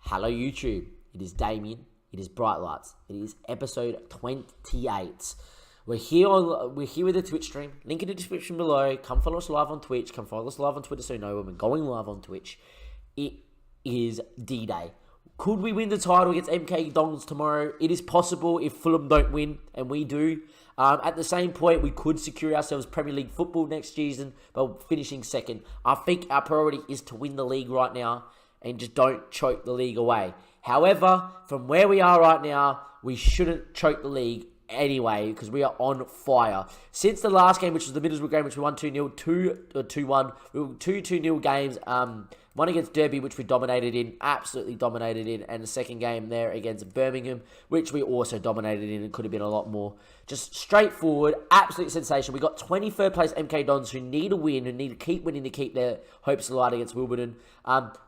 Hello YouTube, it is Damien, it is Bright Lights, it is episode 28. We're here with the Twitch stream, link in the description below. Come follow us live on Twitch, come follow us live on Twitter so you know when we're going live on Twitch. It is D-Day. Could we win the title against MK Dons tomorrow? It is possible if Fulham don't win, and we do. At the same point, we could secure ourselves Premier League football next season by finishing second. I think our priority is to win the league right now and just don't choke the league away. However, from where we are right now, we shouldn't choke the league anyway because we are on fire. Since the last game, which was the Middlesbrough game, which we won 2-0, 2-1, we were 2-2-0 games. One against Derby, which we absolutely dominated in, and the second game there against Birmingham, which we also dominated in and could have been a lot more. Just straightforward, absolute sensation. We got 23rd place MK Dons who need a win, who need to keep winning to keep their hopes alive against Wimbledon.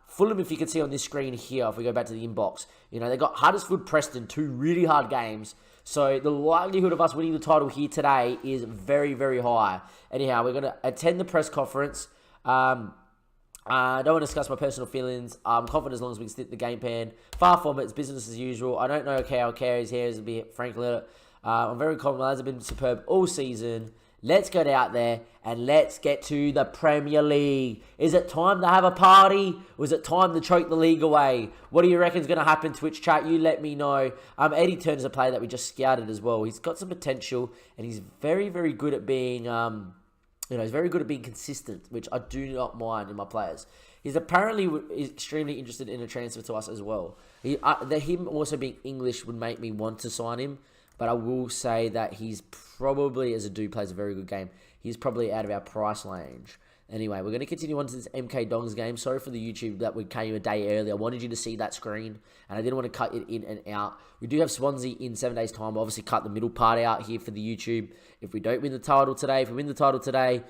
Fulham, if you can see on this screen here, if we go back to the inbox, they got Huddersfield, Preston, two really hard games. So the likelihood of us winning the title here today is very, very high. Anyhow, we're going to attend the press conference. I don't want to discuss my personal feelings. I'm confident as long as we can stick the game plan. Far from it, it's business as usual. I don't know how Carey's hair is, to be frankly. I'm very confident. My lads have been superb all season. Let's get out there and let's get to the Premier League. Is it time to have a party? Or is it time to choke the league away? What do you reckon is going to happen, Twitch chat? You let me know. Eddie Turner's a player that we just scouted as well. He's got some potential and he's very, very good at being... he's very good at being consistent, which I do not mind in my players. He's apparently extremely interested in a transfer to us as well. Him also being English would make me want to sign him, but I will say that he's probably, as a dude, plays a very good game. He's probably out of our price range. Anyway, we're going to continue on to this MK Dons game. Sorry for the YouTube that we came a day early. I wanted you to see that screen, and I didn't want to cut it in and out. We do have Swansea in 7 days' time. We'll obviously cut the middle part out here for the YouTube. If we don't win the title today, if we win the title today,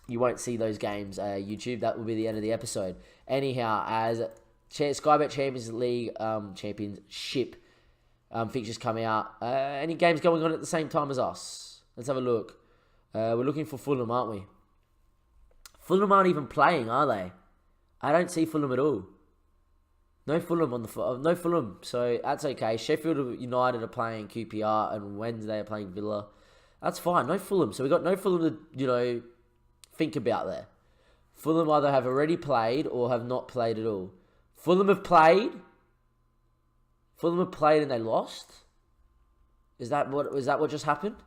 you won't see those games, YouTube. That will be the end of the episode. Anyhow, as Sky Bet Champions League Championship fixtures come out, any games going on at the same time as us? Let's have a look. We're looking for Fulham, aren't we? Fulham aren't even playing, are they? I don't see Fulham at all. No Fulham no Fulham, so that's okay. Sheffield United are playing QPR and Wednesday are playing Villa. That's fine, no Fulham. So we got no Fulham to, think about there. Fulham either have already played or have not played at all. Fulham have played. Fulham have played and they lost. Is that what just happened?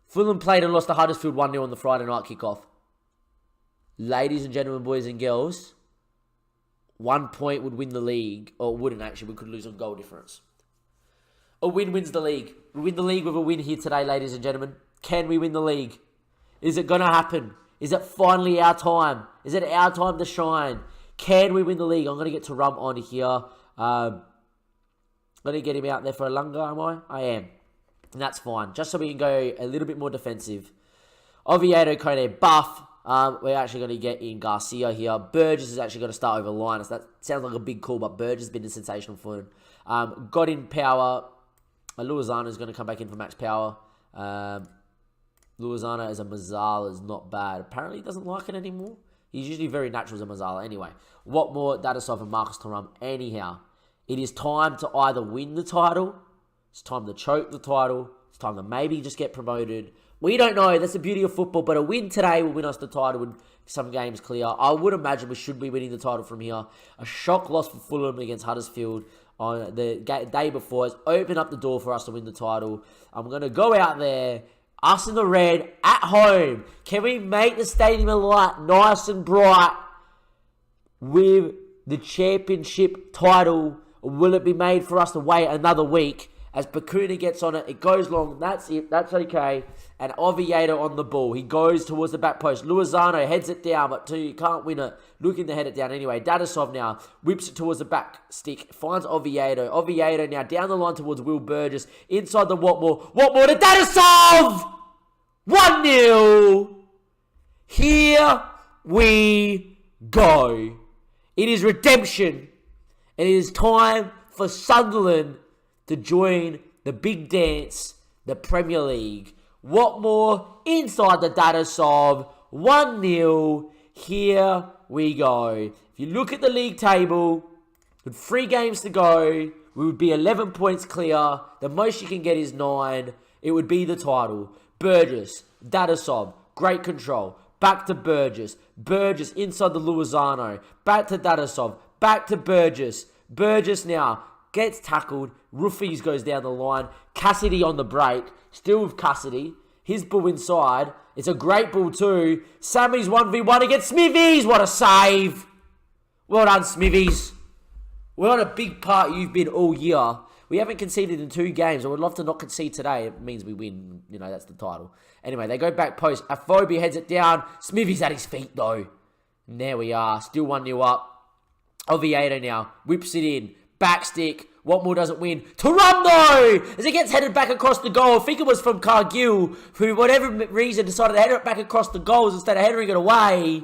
Fulham played and lost to Huddersfield 1-0 on the Friday night kickoff. Ladies and gentlemen, boys and girls, 1 point would win the league, or wouldn't actually, we could lose on goal difference. A win wins the league. We win the league with a win here today, ladies and gentlemen. Can we win the league? Is it going to happen? Is it finally our time? Is it our time to shine? Can we win the league? I'm going to get to Rum on here. I'm going to get him out there for a longer, am I? I am. And that's fine. Just so we can go a little bit more defensive. Oviedo, Kone, buff. We're actually going to get in Garcia here. Burgess is actually going to start over Linus. That sounds like a big call, but Burgess has been a sensational for him. Got in Power. Luazana is going to come back in for max power. Luazana as a Mazzala is not bad. Apparently he doesn't like it anymore. He's usually very natural as a Mazzala. Anyway, what more? Dadasov and Marcus Thuram. Anyhow, it is time to either win the title. It's time to choke the title. It's time to maybe just get promoted. We don't know. That's the beauty of football. But a win today will win us the title when some games clear. I would imagine we should be winning the title from here. A shock loss for Fulham against Huddersfield on the day before has opened up the door for us to win the title. I'm going to go out there, us in the red, at home. Can we make the stadium alight nice and bright with the championship title? Or will it be made for us to wait another week? As Bakuna gets on it, it goes long. That's it. That's okay. And Oviedo on the ball. He goes towards the back post. Luazano heads it down, but you can't win it. Looking to head it down anyway. Dadasov now whips it towards the back stick. Finds Oviedo. Oviedo now down the line towards Will Burgess. Inside the Watmore. Watmore to Dadasov! 1-0. Here we go. It is redemption. And it is time for Sunderland to join the big dance, the Premier League. Watmore inside the Dadasov. 1-0. Here we go. If you look at the league table, With 3 games to go, we would be 11 points clear. The most you can get is 9. It would be the title. Burgess, Dadasov, great control. Back to Burgess. Burgess inside the Luisano. Back to Dadasov. Back to Burgess. Burgess now gets tackled. Roofies goes down the line. Cassidy on the break. Still with Cassidy. His ball inside. It's a great ball too. Sammy's 1v1 against Smithies. What a save. Well done, Smithies. We're on a big part you've been all year. We haven't conceded in 2 games. I would love to not concede today. It means we win. You know, that's the title. Anyway, they go back post. Aphobia heads it down. Smithies at his feet, though. And there we are. Still 1-0 up. Oviedo now. Whips it in. Backstick. Watmore doesn't win. Tarum, though! As it gets headed back across the goal. I think it was from Cargill, who, for whatever reason, decided to head it back across the goals instead of heading it away.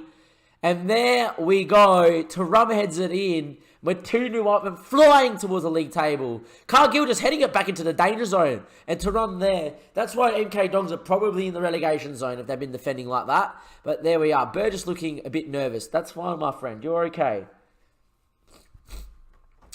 And there we go. Tarum heads it in. We're 2-0 up and flying towards the league table. Cargill just heading it back into the danger zone. And to run there. That's why MK Dons are probably in the relegation zone if they've been defending like that. But there we are. Burgess looking a bit nervous. That's fine, my friend. You're okay.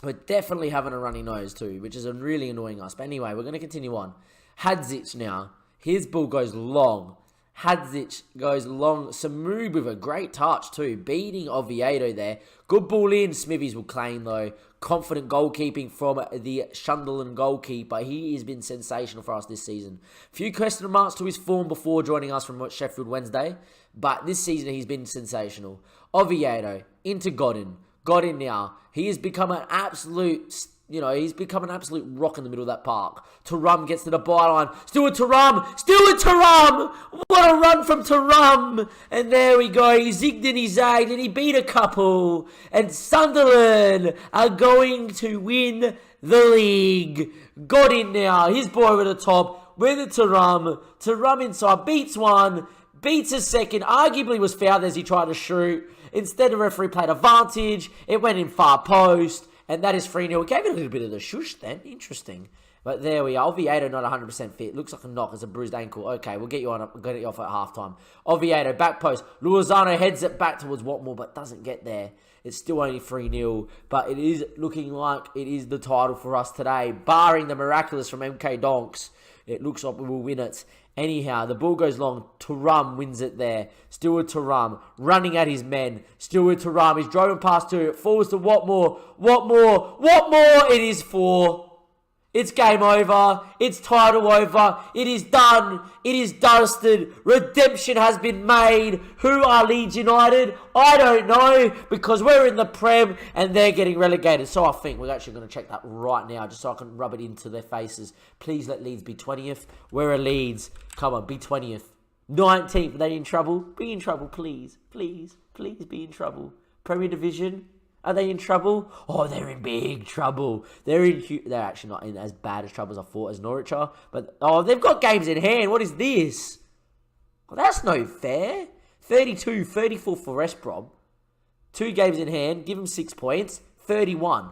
We're definitely having a runny nose too, which is really annoying us. But anyway, we're going to continue on. Hadzic now. His ball goes long. Hadzic goes long. Samu with a great touch too. Beating Oviedo there. Good ball in. Smithies will claim though. Confident goalkeeping from the Sunderland goalkeeper. He has been sensational for us this season. Few question marks to his form before joining us from Sheffield Wednesday. But this season he's been sensational. Oviedo into Godin. Godin now. He has become an absolute... he's become an absolute rock in the middle of that park. Tarum gets to the byline. Still with Tarum. Still with Tarum. What a run from Tarum. And there we go. He zigged and he zagged and he beat a couple. And Sunderland are going to win the league. Got in now. His boy over the top. With the Tarum. Tarum inside. Beats one. Beats a second. Arguably was fouled as he tried to shoot. Instead, the referee played advantage. It went in far post. And that is 3-0. It gave it a little bit of the shush then. Interesting. But there we are. Oviedo not 100% fit. Looks like a knock. It's a bruised ankle. Okay, we'll get you on. Get it off at halftime. Oviedo, back post. Luisano heads it back towards Watmore, but doesn't get there. It's still only 3-0. But it is looking like it is the title for us today. Barring the miraculous from MK Donks, it looks like we will win it. Anyhow, the ball goes long. Tarum wins it there. Still with Tarum. Running at his men. Still with Tarum. He's driving past 2. It falls to Watmore. Watmore. It is 4. It's game over. It's title over. It is done. It is dusted. Redemption has been made. Who are Leeds United? I don't know, because we're in the Prem and they're getting relegated. So I think we're actually going to check that right now just so I can rub it into their faces. Please let Leeds be 20th. Where are Leeds? Come on, be 20th. 19th. Are they in trouble? Be in trouble, please. Please be in trouble. Premier Division? Are they in trouble? Oh, they're in big trouble. They're actually not in as bad as trouble as I thought as Norwich are. But, oh, they've got games in hand. What is this? Well, that's no fair. 32-34 for West Brom. 2 games in hand. Give them 6 points. 31.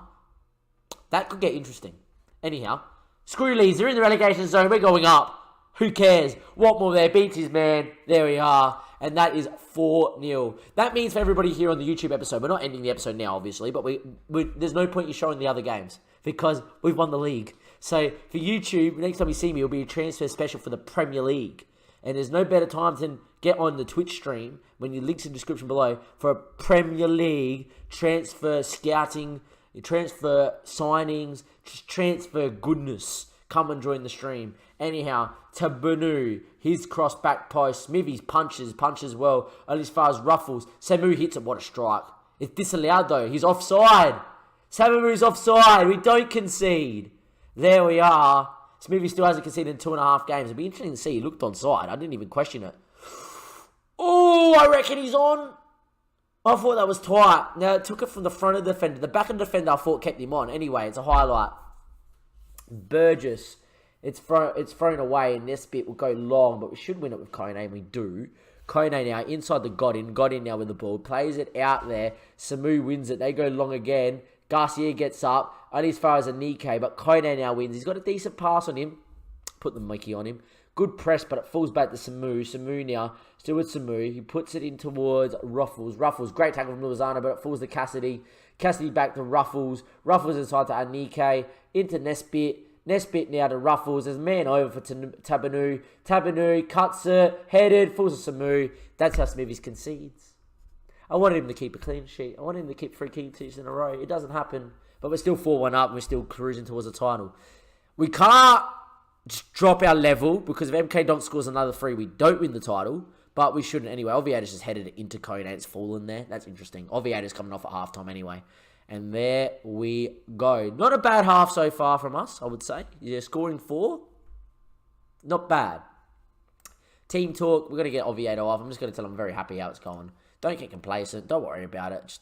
That could get interesting. Anyhow, screw Leeds. They're in the relegation zone. We're going up. Who cares? Watmore there beats his man. There we are. And that is 4-0. That means for everybody here on the YouTube episode, we're not ending the episode now, obviously, but there's no point in showing the other games because we've won the league. So for YouTube, next time you see me, it'll be a transfer special for the Premier League. And there's no better time than get on the Twitch stream, when you links in the description below, for a Premier League transfer scouting, transfer signings, transfer goodness. Come and join the stream. Anyhow, Tabunu, his cross back post. Smithies punches well. Only as far as Ruffles. Samu hits it. What a strike. It's disallowed though. He's offside. Samu's offside. We don't concede. There we are. Smithy still hasn't conceded in 2.5 games. It'd be interesting to see. He looked onside. I didn't even question it. Oh, I reckon he's on. I thought that was tight. Now, it took it from the front of the defender. The back of the defender, I thought, kept him on. Anyway, it's a highlight. Burgess. It's thrown away, and this bit will go long, but we should win it with Kone, and we do. Kone now inside the Godin now with the ball. Plays it out there. Samu wins it. They go long again. Garcia gets up. Only as far as Anike, but Kone now wins. He's got a decent pass on him. Put the Mikey on him. Good press, but it falls back to Samu. Samu now, still with Samu. He puts it in towards Ruffles. Ruffles, great tackle from Luisano, but it falls to Cassidy. Cassidy back to Ruffles. Ruffles inside to Anike. Into Nesbit. Nesbit now to Ruffles. There's a man over for Tabanu. Tabanu cuts it. Headed. Falls to Samu. That's how Smithies concedes. I wanted him to keep a clean sheet. I wanted him to keep 3 clean sheets in a row. It doesn't happen. But we're still 4-1 up. And we're still cruising towards the title. We can't just drop our level. Because if MK Donk scores another 3, we don't win the title. But we shouldn't anyway. Oviator's just headed into Kone. It's fallen there. That's interesting. Oviator's coming off at halftime anyway. And there we go. Not a bad half so far from us, I would say. You're scoring 4. Not bad. Team talk. We're going to get Oviedo off. I'm just going to tell him I'm very happy how it's going. Don't get complacent. Don't worry about it.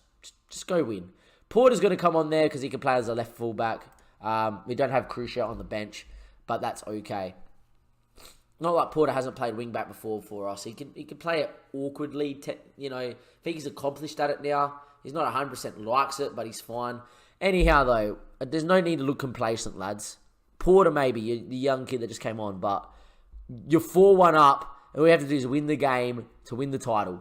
Just go win. Porter's going to come on there because he can play as a left fullback. We don't have Crucial on the bench, but that's okay. Not like Porter hasn't played wingback before for us. He can play it awkwardly. I think he's accomplished at it now. He's not 100% likes it, but he's fine. Anyhow, though, there's no need to look complacent, lads. Porter, maybe, the young kid that just came on, but you're 4-1 up, and all we have to do is win the game to win the title.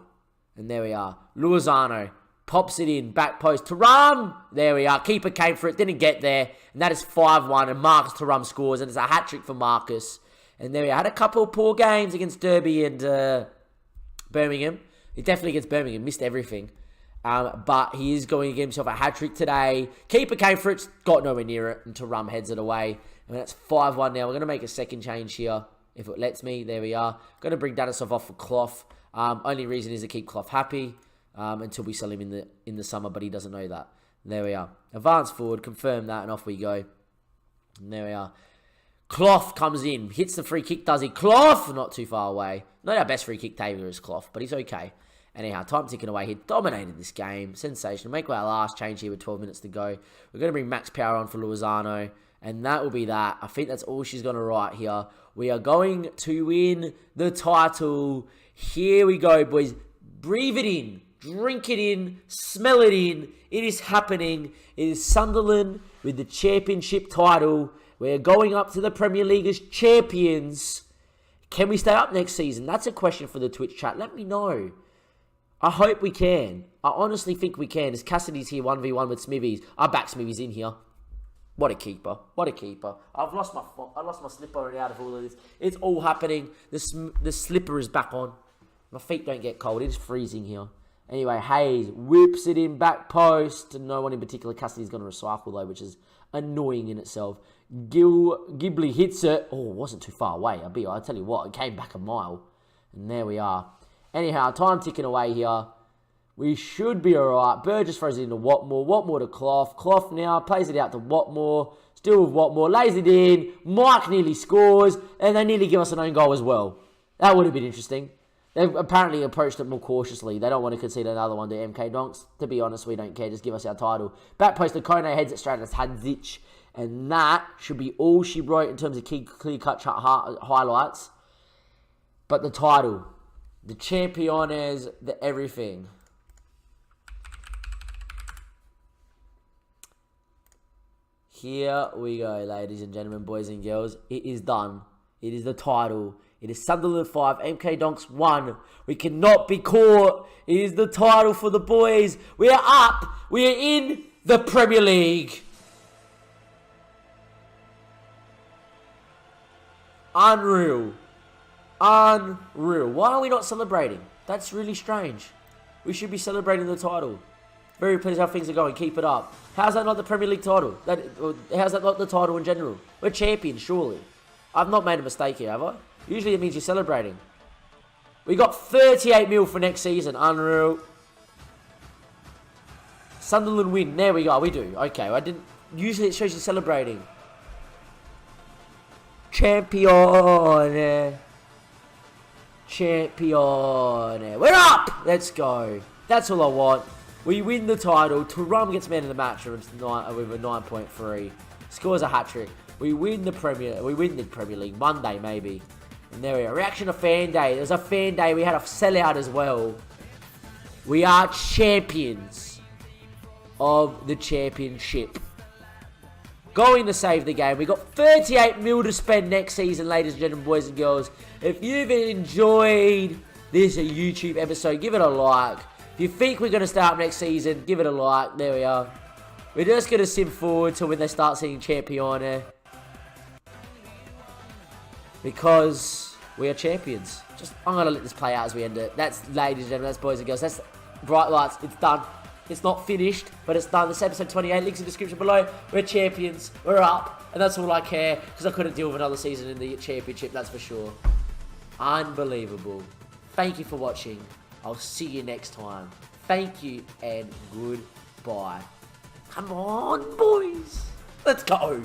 And there we are. Luazano pops it in, back post. Thuram! There we are. Keeper came for it, didn't get there. And that is 5-1, and Marcus Thuram scores, and it's a hat-trick for Marcus. And there we are. Had a couple of poor games against Derby and Birmingham. He definitely against Birmingham. Missed everything. But he is going to give himself a hat-trick today. Keeper came for it, got nowhere near it, and Thuram heads it away. And that's 5-1 now. We're going to make a second change here, if it lets me. There we are. Going to bring Danisov off for Clough. Only reason is to keep Clough happy until we sell him in the summer, but he doesn't know that. And there we are. Advance forward, confirm that, and off we go. And there we are. Clough comes in, hits the free kick, does he? Clough! Not too far away. Not our best free kick taker is Clough, but he's okay. Anyhow, time ticking away. He dominated this game. Sensational. Make our last change here with 12 minutes to go. We're going to bring Max Power on for Luazano, and that will be that. I think that's all she's going to write here. We are going to win the title. Here we go, boys. Breathe it in. Drink it in. Smell it in. It is happening. It is Sunderland with the championship title. We're going up to the Premier League as champions. Can we stay up next season? That's a question for the Twitch chat. Let me know. I hope we can. I honestly think we can. As Cassidy's here 1v1 with Smithies. I back Smithies in here. What a keeper. What a keeper. I lost my slipper out of all of this. It's all happening. The slipper is back on. My feet don't get cold. It is freezing here. Anyway, Hayes whips it in back post. No one in particular. Cassidy's going to recycle though, which is annoying in itself. Ghibli hits it. Oh, it wasn't too far away. I'll tell you what, it came back a mile. And there we are. Anyhow, time ticking away here. We should be alright. Burgess throws it into Watmore. Watmore to Clough. Clough now plays it out to Watmore. Still with Watmore. Lays it in. Mike nearly scores. And they nearly give us an own goal as well. That would have been interesting. They've apparently approached it more cautiously. They don't want to concede another one to MK Donks. To be honest, we don't care. Just give us our title. Back post to Kone, heads it straight at Hadzic. And that should be all she wrote in terms of clear-cut highlights. But the title. The Championes, the everything. Here we go, ladies and gentlemen, boys and girls. It is done. It is the title. It is Sunderland 5, MK Donks 1. We cannot be caught. It is the title for the boys. We are up. We are in the Premier League. Unreal. Unreal. Why are we not celebrating? That's really strange. We should be celebrating the title. Very pleased how things are going. Keep it up. How's that not the Premier League title? How's that not the title in general? We're champions, surely. I've not made a mistake here, have I? Usually it means you're celebrating. We got 38 mil for next season. Unreal. Sunderland win. There we go. We do. Okay. I didn't. Usually it shows you celebrating. Champion. Champion. We're up. Let's go. That's all I want. We win the title. Thuram gets man of the match with a 9.3. Scores a hat-trick. We win the Premier League. Monday, maybe. And there we are. Reaction to Fan Day. There's a Fan Day. We had a sellout as well. We are champions of the championship. Going to save the game. We got 38 mil to spend next season, ladies and gentlemen, boys and girls. If you've enjoyed this YouTube episode, give it a like. If you think we're going to start next season, give it a like. There we are. We're just going to sim forward to when they start seeing Champione. Because we are champions. I'm going to let this play out as we end it. That's, ladies and gentlemen, that's boys and girls. That's Bright Lights. It's done. It's not finished, but it's done. This episode 28. Links in the description below. We're champions. We're up. And that's all I care. Because I couldn't deal with another season in the championship. That's for sure. Unbelievable. Thank you for watching. I'll see you next time. Thank you and goodbye. Come on, boys. Let's go.